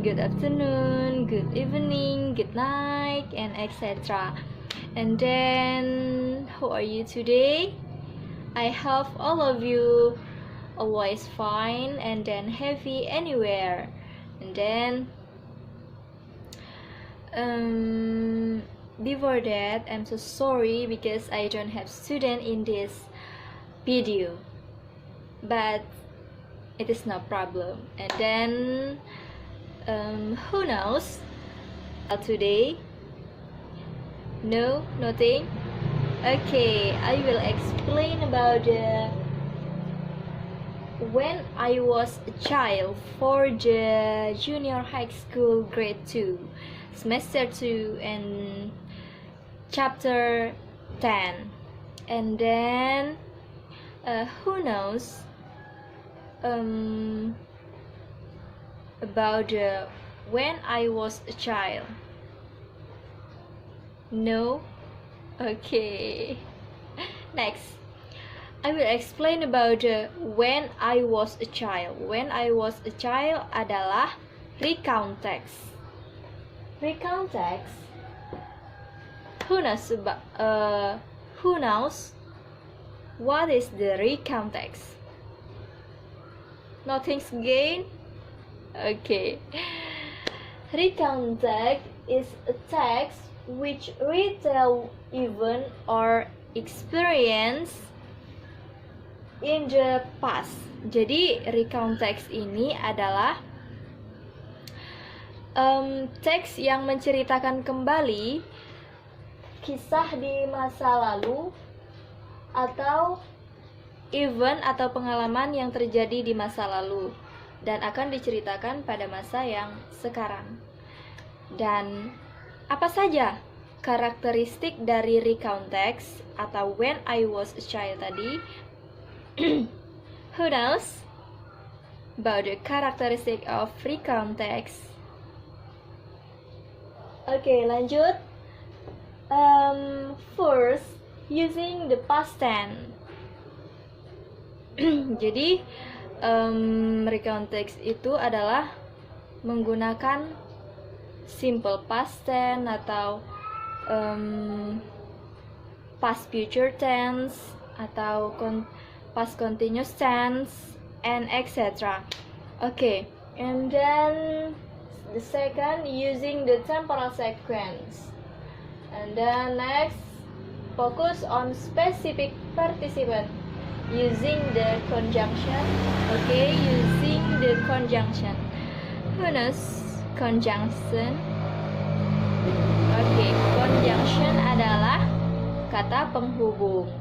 good afternoon, good evening, good night, and etc. And then, how are you today? I hope all of you always fine and then happy anywhere. And then, before that, I'm so sorry because I don't have student in this video, but it is no problem. And then, who knows? Today, no, nothing. Okay, I will explain about when I was a child for the junior high school grade 2, semester 2, and chapter 10. And then, who knows about when I was a child? No? Okay. Next, I will explain about when I was a child. When I was a child adalah recount text. Recount text. Who knows what is the recount text? Nothing's gain? Okay. Recount text is a text which retell event or experience in the past. Jadi recount text ini adalah teks yang menceritakan kembali kisah di masa lalu atau event atau pengalaman yang terjadi di masa lalu dan akan diceritakan pada masa yang sekarang. Dan apa saja karakteristik dari recount text atau when I was a child tadi? Who knows about the characteristic of recount text? Oke, lanjut. First, using the past tense. Jadi, recount text itu adalah menggunakan simple past tense atau past future tense atau past continuous tense and etc. Okay, and then the second, using the temporal sequence. And then next, focus on specific participant using the conjunction. Okay, using the conjunction. Who knows conjunction? Okay, conjunction adalah kata penghubung.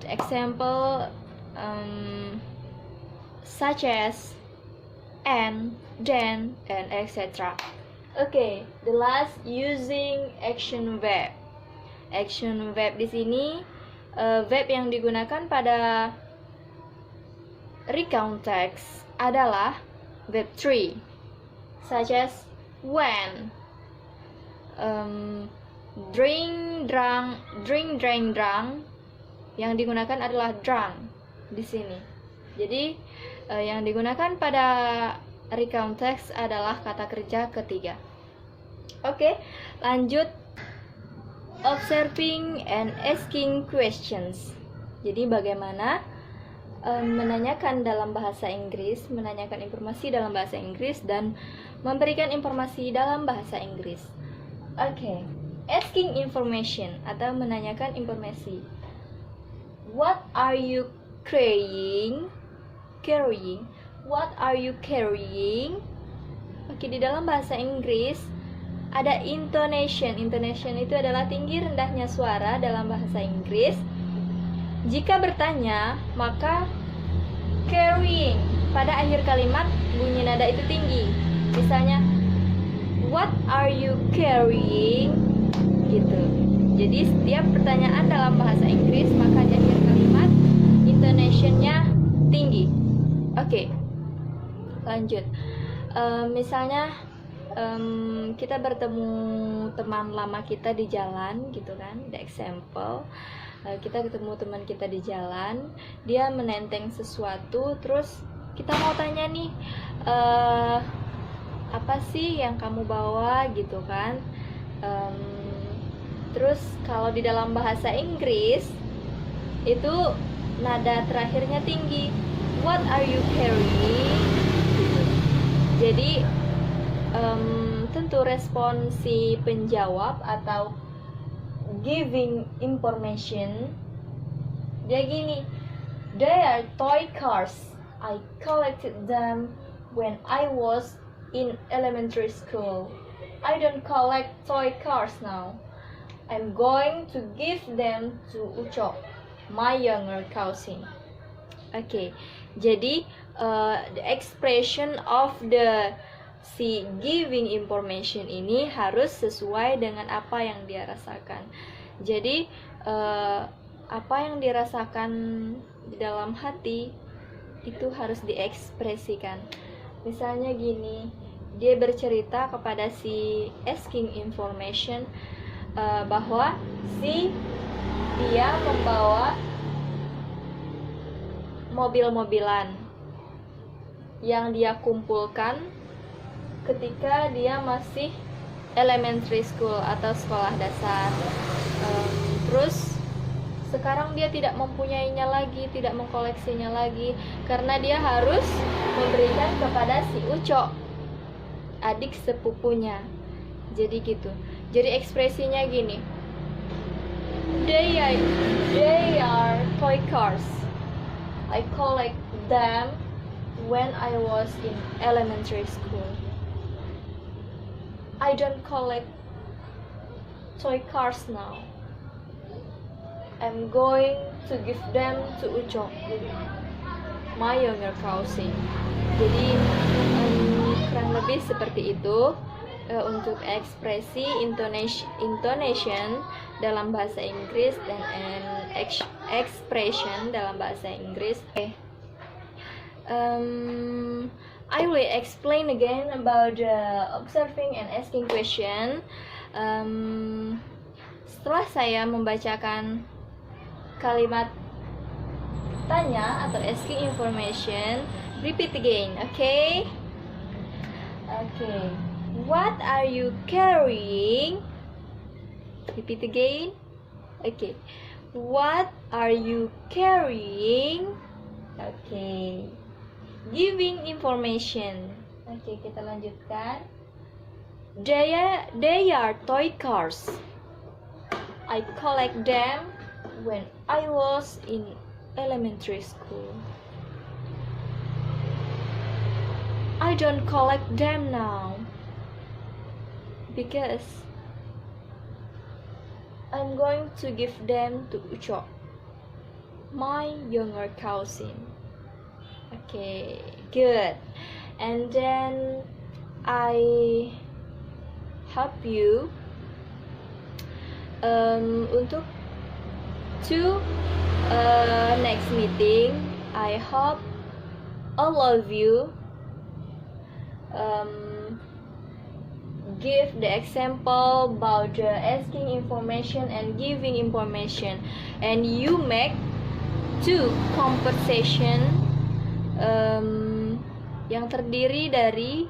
The example such as and, then, and etc. Okay, the last, using action verb. Action verb di sini verb yang digunakan pada recount text adalah verb 3, such as when, drink, drank. Yang digunakan adalah drunk di sini. Jadi yang digunakan pada recount text adalah kata kerja ketiga. Oke, lanjut. Observing and asking questions. Jadi bagaimana menanyakan dalam bahasa Inggris, menanyakan informasi dalam bahasa Inggris dan memberikan informasi dalam bahasa Inggris. Oke, asking information atau menanyakan informasi. What are you carrying? What are you carrying? Oke, di dalam bahasa Inggris ada intonation. Intonation itu adalah tinggi rendahnya suara dalam bahasa Inggris. Jika bertanya, maka carrying pada akhir kalimat bunyi nada itu tinggi. Misalnya, what are you carrying? Gitu. Jadi setiap pertanyaan dalam bahasa Inggris maka di akhir kalimat intonation-nya tinggi. Oke, lanjut. Misalnya kita bertemu teman lama kita di jalan gitu kan. The example, kita ketemu teman kita di jalan, dia menenteng sesuatu, terus kita mau tanya nih, apa sih yang kamu bawa gitu kan. Terus kalau di dalam bahasa Inggris itu nada terakhirnya tinggi, what are you carrying gitu. Jadi tentu respon si penjawab atau giving information dia gini, they are toy cars, I collected them when I was in elementary school. I don't collect toy cars now. I'm going to give them to Uco, my younger cousin. Oke, jadi the expression of the si giving information ini harus sesuai dengan apa yang dia rasakan. Jadi apa yang dirasakan di dalam hati itu harus diekspresikan. Misalnya gini, dia bercerita kepada si asking information bahwa dia membawa mobil-mobilan yang dia kumpulkan ketika dia masih elementary school atau sekolah dasar. Terus sekarang dia tidak mempunyainya lagi, tidak mengkoleksinya lagi, karena dia harus memberikan kepada si Uco, adik sepupunya. Jadi gitu. Jadi ekspresinya gini, they are toy cars, I collect them when I was in elementary school. I don't collect toy cars now. I'm going to give them to Uco, my younger cousin. Jadi kurang lebih seperti itu untuk ekspresi intonation dalam bahasa Inggris dan expression dalam bahasa Inggris. I will explain again about the observing and asking question. Setelah saya membacakan kalimat tanya atau asking information, repeat again, okay? Okay. What are you carrying? Repeat again. Okay. What are you carrying? Okay. Giving information. Okay, kita lanjutkan. They are toy cars. I collect them when I was in elementary school. I don't collect them now because I'm going to give them to Uco, my younger cousin. Okay, good. And then I help you untuk to next meeting. I hope all of you give the example about the asking information and giving information, and you make two conversation yang terdiri dari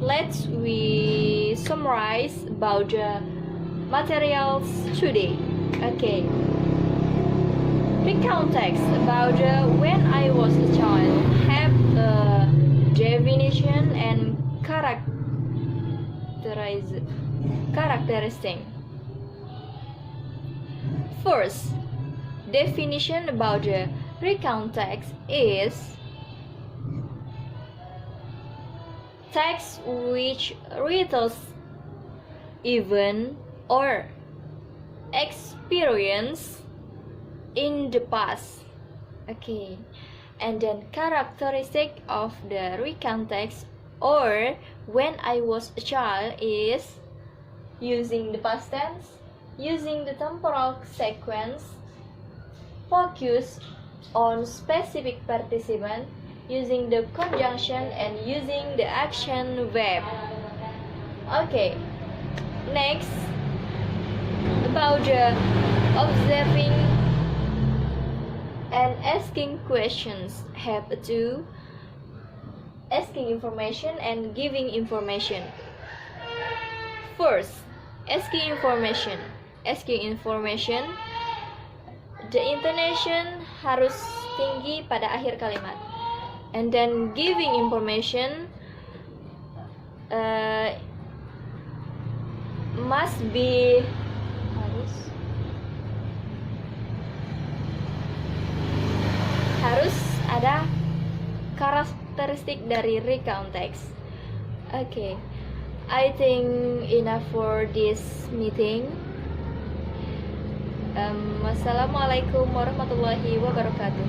let's we summarize about the materials today. Recount text about when I was a child, have a definition and characteristic. First, definition about the recount text is text which retells event or experience in the past. And then characteristic of the recount text or when I was a child is using the past tense, using the temporal sequence, focus on specific participant, using the conjunction, and using the action verb. Next, about the observing And asking questions have to asking information and giving information. First, asking information. Asking information, the intonation harus tinggi pada akhir kalimat. And then giving information must be harus ada karakteristik dari recount text. Okay, I think enough for this meeting. Wassalamualaikum warahmatullahi wabarakatuh.